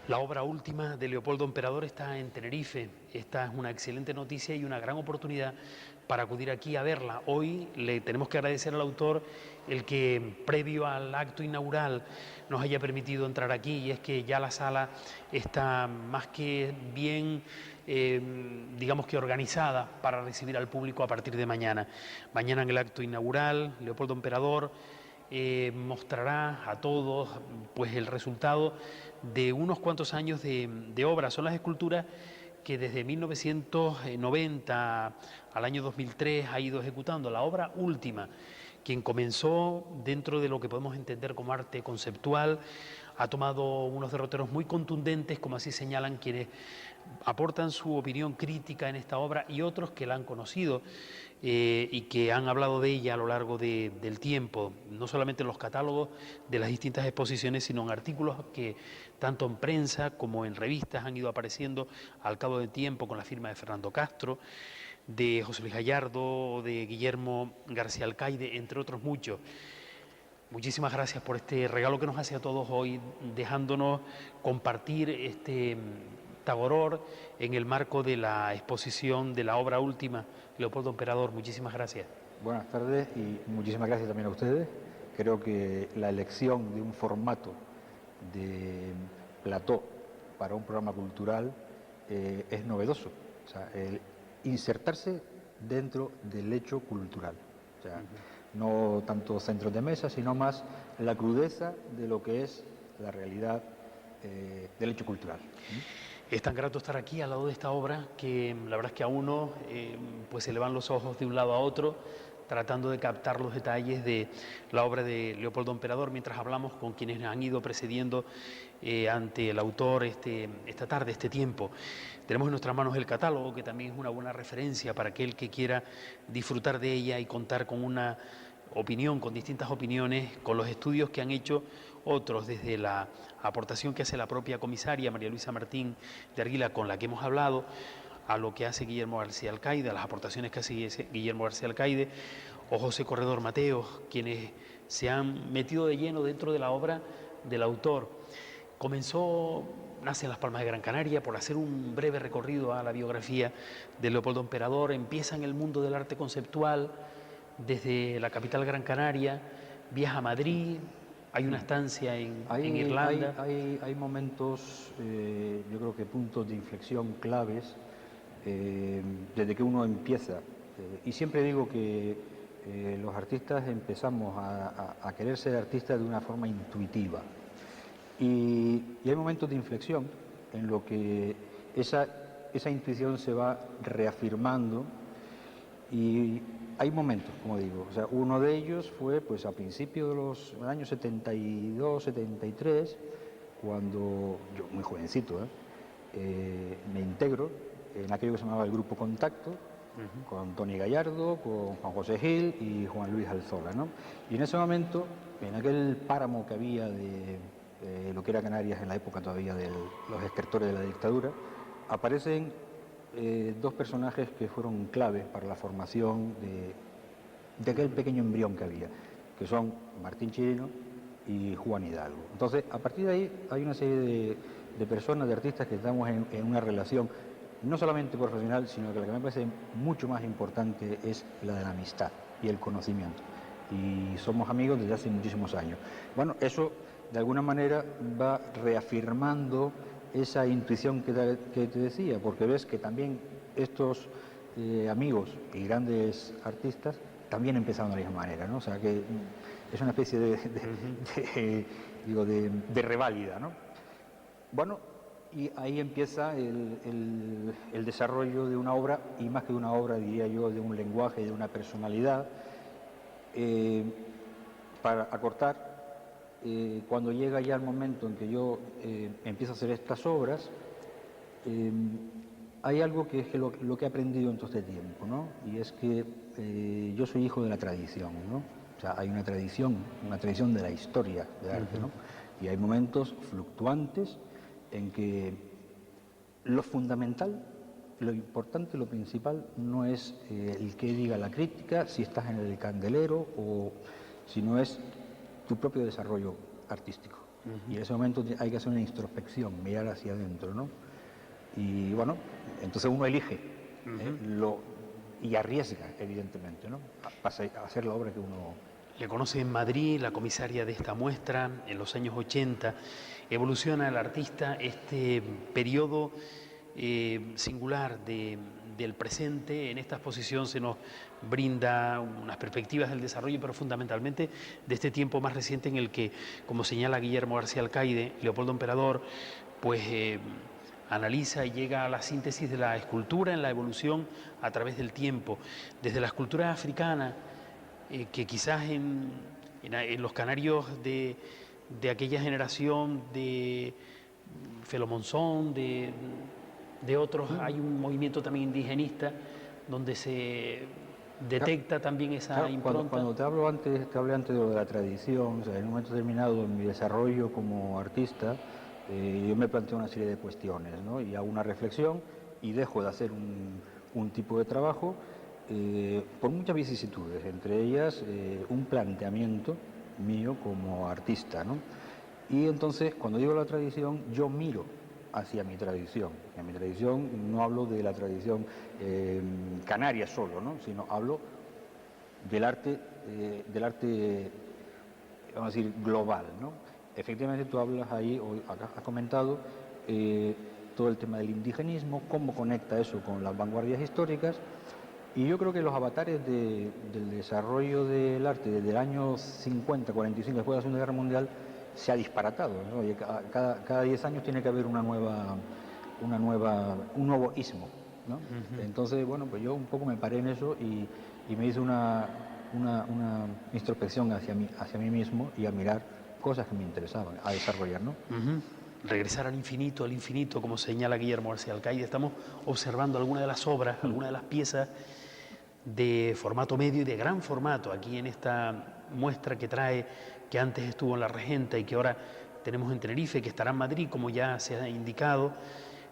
La obra última de Leopoldo Emperador está en Tenerife. Esta es una excelente noticia y una gran oportunidad para acudir aquí a verla. Hoy le tenemos que agradecer al autor el que, previo al acto inaugural, nos haya permitido entrar aquí, y es que ya la sala está más que bien, digamos que organizada para recibir al público a partir de mañana. Mañana, en el acto inaugural, Leopoldo Emperador mostrará a todos pues el resultado de unos cuantos años de obra. Son las esculturas que desde 1990 al año 2003 ha ido ejecutando. La obra última, quien comenzó dentro de lo que podemos entender como arte conceptual, ha tomado unos derroteros muy contundentes, como así señalan quienes aportan su opinión crítica en esta obra y otros que la han conocido y que han hablado de ella a lo largo del tiempo, no solamente en los catálogos de las distintas exposiciones, sino en artículos que tanto en prensa como en revistas han ido apareciendo al cabo del tiempo, con la firma de Fernando Castro, de José Luis Gallardo, de Guillermo García Alcaide, entre otros muchos. Muchísimas gracias por este regalo que nos hace a todos hoy, dejándonos compartir este Tagoror en el marco de la exposición de la obra última, Leopoldo Emperador. Muchísimas gracias. Buenas tardes y muchísimas gracias también a ustedes. Creo que la elección de un formato de plató para un programa cultural es novedoso. O sea, el insertarse dentro del hecho cultural. O sea, no tanto centros de mesa, sino más la crudeza de lo que es la realidad del hecho cultural. Es tan grato estar aquí al lado de esta obra que la verdad es que a uno pues se le van los ojos de un lado a otro, tratando de captar los detalles de la obra de Leopoldo Emperador, mientras hablamos con quienes han ido precediendo ante el autor esta tarde, este tiempo. Tenemos en nuestras manos el catálogo, que también es una buena referencia para aquel que quiera disfrutar de ella y contar con una opinión, con distintas opiniones, con los estudios que han hecho otros, desde la aportación que hace la propia comisaria María Luisa Martín de Arguila, con la que hemos hablado, a lo que hace Guillermo García Alcaide, a las aportaciones que hace Guillermo García Alcaide o José Corredor Mateo, quienes se han metido de lleno dentro de la obra del autor. Nace en Las Palmas de Gran Canaria, por hacer un breve recorrido a la biografía de Leopoldo Emperador. Empieza en el mundo del arte conceptual desde la capital Gran Canaria, viaja a Madrid, hay una estancia en Irlanda. Hay momentos, yo creo que puntos de inflexión claves desde que uno empieza. Y siempre digo que los artistas empezamos a querer ser artistas de una forma intuitiva. Y hay momentos de inflexión en lo que esa intuición se va reafirmando, y hay momentos, como digo, o sea, uno de ellos fue pues a principios de los años 72, 73, cuando yo, muy jovencito, me integro en aquello que se llamaba el Grupo Contacto, con Tony Gallardo, con Juan José Gil y Juan Luis Alzola, ¿no? Y en ese momento, en aquel páramo que había de lo que era Canarias en la época todavía de los escritores de la dictadura, aparecen dos personajes que fueron claves para la formación de aquel pequeño embrión que había, que son Martín Chirino y Juan Hidalgo. Entonces, a partir de ahí hay una serie de personas, de artistas que estamos en una relación no solamente profesional, sino que la que me parece mucho más importante es la de la amistad y el conocimiento. Y somos amigos desde hace muchísimos años. Bueno, eso de alguna manera va reafirmando esa intuición que te decía, porque ves que también estos amigos y grandes artistas también empezaron de la misma manera, ¿no? O sea que es una especie de reválida, ¿no? Bueno, y ahí empieza el desarrollo de una obra, y más que de una obra, diría yo, de un lenguaje, de una personalidad. Para acortar, cuando llega ya el momento en que yo empiezo a hacer estas obras, hay algo que es lo que he aprendido en todo este tiempo, ¿no? Y es que yo soy hijo de la tradición, ¿no? O sea, hay una tradición de la historia del arte, ¿no? Y hay momentos fluctuantes en que lo fundamental, lo importante, lo principal, no es el que diga la crítica, si estás en el candelero, o si no es tu propio desarrollo artístico. Y en ese momento hay que hacer una introspección, mirar hacia adentro, ¿no? Y bueno, entonces uno elige y arriesga, evidentemente, ¿no? A hacer la obra que uno... Le conoce en Madrid, la comisaria de esta muestra, en los años 80. Evoluciona el artista, este periodo singular del presente. En esta exposición se nos brinda unas perspectivas del desarrollo, pero fundamentalmente de este tiempo más reciente en el que, como señala Guillermo García Alcaide, Leopoldo Emperador, pues analiza y llega a la síntesis de la escultura en la evolución a través del tiempo, desde la escultura africana, que quizás en los canarios de aquella generación de Felomonzón, de otros, hay un movimiento también indigenista donde se detecta también esa Claro, impronta. cuando te hablé antes de lo de la tradición, o sea, en un momento determinado en mi desarrollo como artista, yo me planteo una serie de cuestiones, ¿no? Y hago una reflexión y dejo de hacer un tipo de trabajo por muchas vicisitudes, entre ellas un planteamiento mío como artista, ¿no? Y entonces, cuando digo la tradición, yo miro hacia mi tradición. En mi tradición no hablo de la tradición canaria solo, ¿no? Sino hablo del arte, vamos a decir, global, ¿no? Efectivamente, tú hablas ahí, o has comentado, todo el tema del indigenismo, cómo conecta eso con las vanguardias históricas, y yo creo que los avatares del desarrollo del arte desde el año 50, 45, después de la Segunda Guerra Mundial, se ha disparatado, ¿no? Y cada 10 años tiene que haber un nuevo ismo, ¿no? Entonces, bueno, pues yo un poco me paré en eso y me hice una introspección hacia mí mismo y a mirar cosas que me interesaban, a desarrollar, ¿no? Regresar al infinito, como señala Guillermo García Alcaide. Estamos observando algunas de las obras, algunas de las piezas de formato medio y de gran formato aquí en esta muestra que trae, que antes estuvo en La Regenta y que ahora tenemos en Tenerife, que estará en Madrid, como ya se ha indicado.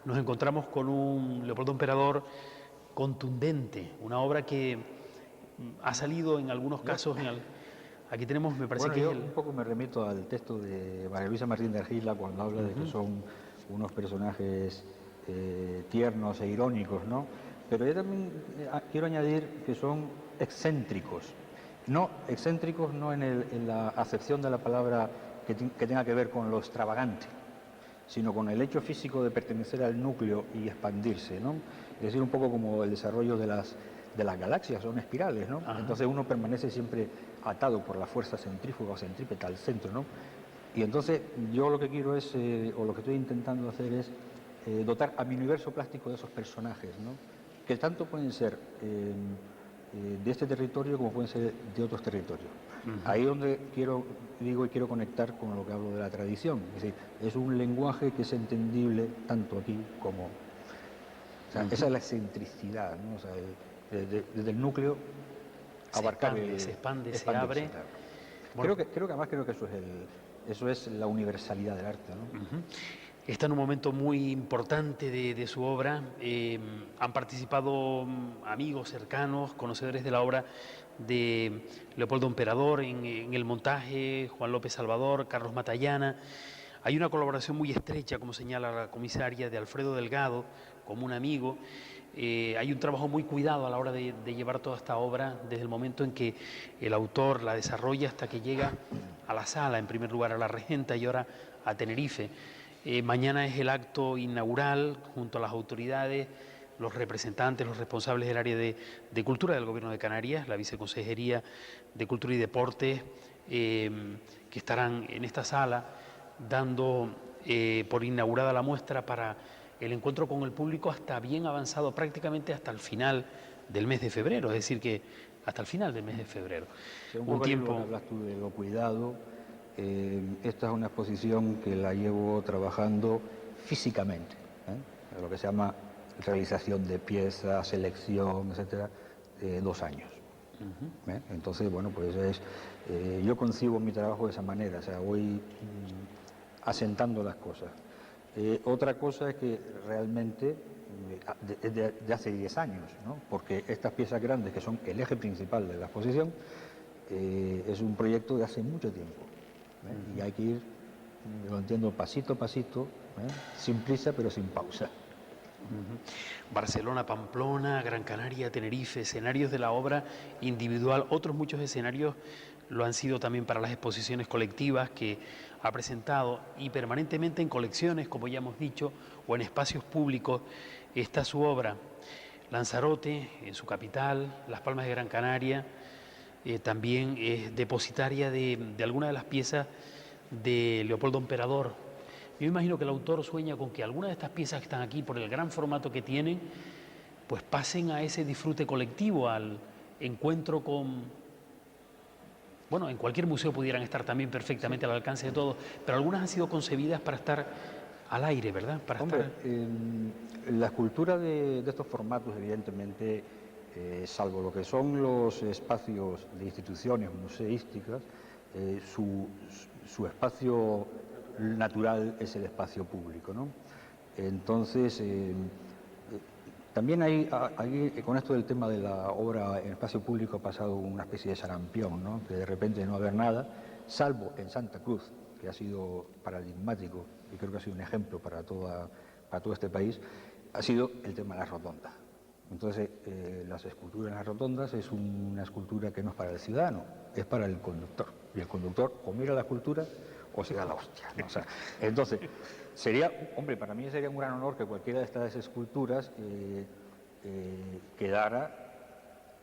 Nos encontramos con un Leopoldo Emperador contundente, una obra que ha salido en algunos casos, aquí tenemos, me parece Bueno, que yo es el... un poco me remito al texto de María Luisa Martín de Argila cuando habla de que son unos personajes tiernos e irónicos, ¿no? Pero yo también quiero añadir que son excéntricos. No, excéntricos no en la acepción de la palabra que tenga que ver con lo extravagante, sino con el hecho físico de pertenecer al núcleo y expandirse, ¿no? Es decir, un poco como el desarrollo de las galaxias, son espirales, ¿no? Ajá. Entonces uno permanece siempre atado por la fuerza centrífuga o centrípeta al centro, ¿no? Y entonces yo lo que quiero es, o lo que estoy intentando hacer es dotar a mi universo plástico de esos personajes, ¿no? Que tanto pueden ser de este territorio como pueden ser de otros territorios. Ahí es donde quiero conectar con lo que hablo de la tradición. Es decir, es un lenguaje que es entendible tanto aquí como... O sea, esa es la excentricidad, ¿no? O sea, desde el núcleo abarcar se expande, se expandirse, abre. claro. Bueno, Creo que eso es la universalidad del arte, ¿no? está en un momento muy importante de su obra. Han participado amigos cercanos, conocedores de la obra de Leopoldo Emperador en el montaje, Juan López Salvador, Carlos Matallana. Hay una colaboración muy estrecha, como señala la comisaria, de Alfredo Delgado, como un amigo. Hay un trabajo muy cuidado a la hora de llevar toda esta obra, desde el momento en que el autor la desarrolla hasta que llega a la sala, en primer lugar a La Regenta y ahora a Tenerife. Mañana es el acto inaugural junto a las autoridades, los representantes, los responsables del área de cultura del Gobierno de Canarias, la Viceconsejería de Cultura y Deportes, que estarán en esta sala dando por inaugurada la muestra para el encuentro con el público hasta bien avanzado, prácticamente hasta el final del mes de febrero, es decir que hasta el final del mes de febrero. Un Un poco lo que tiempo... hablas tú de lo cuidado. Esta es una exposición que la llevo trabajando físicamente, lo que se llama realización de piezas, selección, etcétera, 2 años. Entonces, bueno, pues yo concibo mi trabajo de esa manera, o sea, voy asentando las cosas. Otra cosa es que realmente de hace 10 años, ¿no? Porque estas piezas grandes, que son el eje principal de la exposición, es un proyecto de hace mucho tiempo, y hay que ir lo entiendo pasito a pasito, sin prisa pero sin pausa. Barcelona, Pamplona, Gran Canaria, Tenerife, escenarios de la obra individual, otros muchos escenarios lo han sido también para las exposiciones colectivas que ha presentado, y permanentemente en colecciones, como ya hemos dicho, o en espacios públicos está su obra. Lanzarote, en su capital, Las Palmas de Gran Canaria, también es depositaria de algunas de las piezas de Leopoldo Emperador. Yo imagino que el autor sueña con que algunas de estas piezas que están aquí, por el gran formato que tienen, pues pasen a ese disfrute colectivo, al encuentro con... Bueno, en cualquier museo pudieran estar también perfectamente al alcance de todos, pero algunas han sido concebidas para estar al aire, ¿verdad? La escultura de estos formatos, evidentemente, salvo lo que son los espacios de instituciones museísticas, su espacio natural es el espacio público, ¿no? Entonces, también hay, con esto del tema de la obra en espacio público ha pasado una especie de sarampión, ¿no? Que de repente no haber nada, salvo en Santa Cruz, que ha sido paradigmático y creo que ha sido un ejemplo para todo este país, ha sido el tema de la rotonda. Entonces, las esculturas en las rotondas es una escultura que no es para el ciudadano, es para el conductor. Y el conductor o mira la escultura o se da la hostia, ¿no? O sea, entonces, para mí sería un gran honor que cualquiera de estas esculturas quedara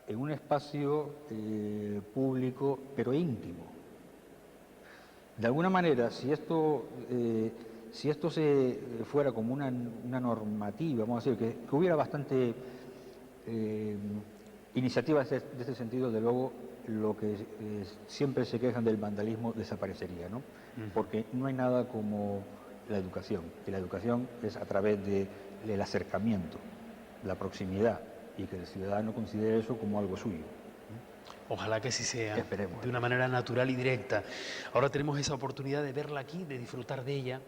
en un espacio público, pero íntimo. De alguna manera, si esto se fuera como una normativa, vamos a decir, que hubiera bastante iniciativas de este sentido, de luego lo que siempre se quejan del vandalismo desaparecería, ¿no? Porque no hay nada como la educación, y la educación es a través del acercamiento, la proximidad, y que el ciudadano considere eso como algo suyo. Ojalá que así sea. Esperemos. De una manera natural y directa. Ahora tenemos esa oportunidad de verla aquí, de disfrutar de ella.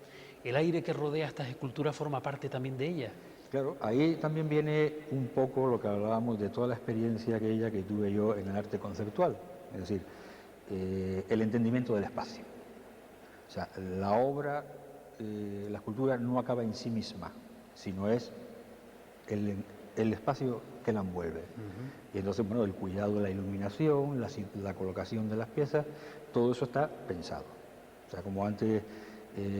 El aire que rodea estas esculturas forma parte también de ella. Claro, ahí también viene un poco lo que hablábamos de toda la experiencia aquella que tuve yo en el arte conceptual, es decir, el entendimiento del espacio. O sea, la obra, la escultura no acaba en sí misma, sino es el espacio que la envuelve. Y entonces, bueno, el cuidado de la iluminación, la colocación de las piezas, todo eso está pensado. O sea, como antes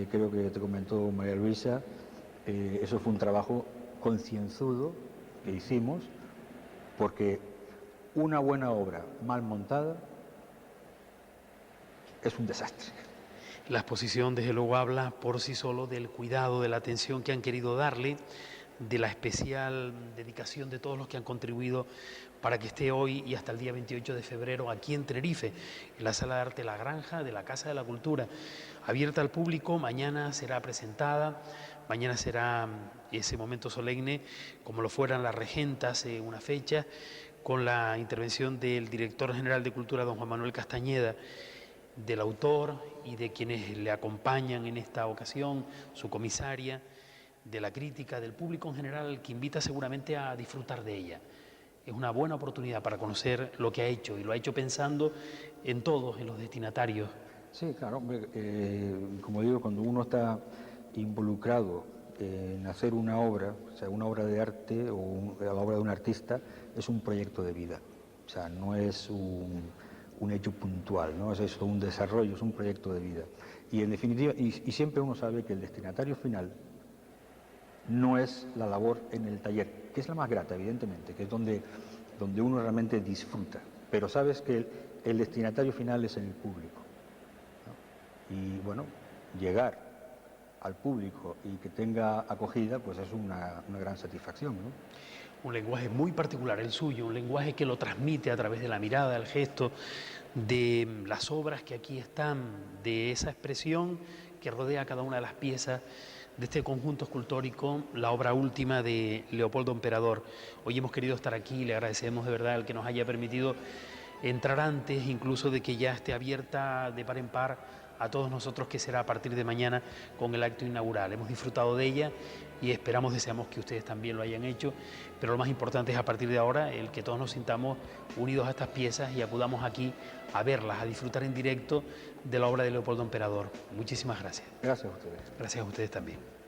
creo que te comentó María Luisa, eso fue un trabajo concienzudo que hicimos, porque una buena obra mal montada es un desastre. La exposición desde luego habla por sí solo del cuidado, de la atención que han querido darle, de la especial dedicación de todos los que han contribuido para que esté hoy y hasta el día 28 de febrero aquí en Tenerife, en la Sala de Arte La Granja de la Casa de la Cultura, abierta al público. Mañana será presentada, mañana será ese momento solemne, como lo fueran las regentas, una fecha, con la intervención del director general de Cultura, don Juan Manuel Castañeda, del autor y de quienes le acompañan en esta ocasión, su comisaria, de la crítica, del público en general, que invita seguramente a disfrutar de ella. Es una buena oportunidad para conocer lo que ha hecho, y lo ha hecho pensando en todos, en los destinatarios. Sí, claro, hombre, como digo, cuando uno está involucrado en hacer una obra, o sea, una obra de arte o la obra de un artista, es un proyecto de vida. O sea, no es un hecho puntual, ¿no? Es un desarrollo, es un proyecto de vida. Y en definitiva, y siempre uno sabe que el destinatario final no es la labor en el taller, que es la más grata, evidentemente, que es donde uno realmente disfruta, pero sabes que el destinatario final es en el público, ¿no? Y bueno, llegar al público y que tenga acogida, pues es una gran satisfacción, ¿no? Un lenguaje muy particular, el suyo, un lenguaje que lo transmite a través de la mirada, del gesto, de las obras que aquí están, de esa expresión que rodea cada una de las piezas de este conjunto escultórico, la obra última de Leopoldo Emperador. Hoy hemos querido estar aquí, le agradecemos de verdad el que nos haya permitido entrar antes, incluso de que ya esté abierta de par en par a todos nosotros, que será a partir de mañana con el acto inaugural. Hemos disfrutado de ella y deseamos que ustedes también lo hayan hecho, pero lo más importante es a partir de ahora el que todos nos sintamos unidos a estas piezas y acudamos aquí a verlas, a disfrutar en directo de la obra de Leopoldo Emperador. Muchísimas gracias. Gracias a ustedes. Gracias a ustedes también.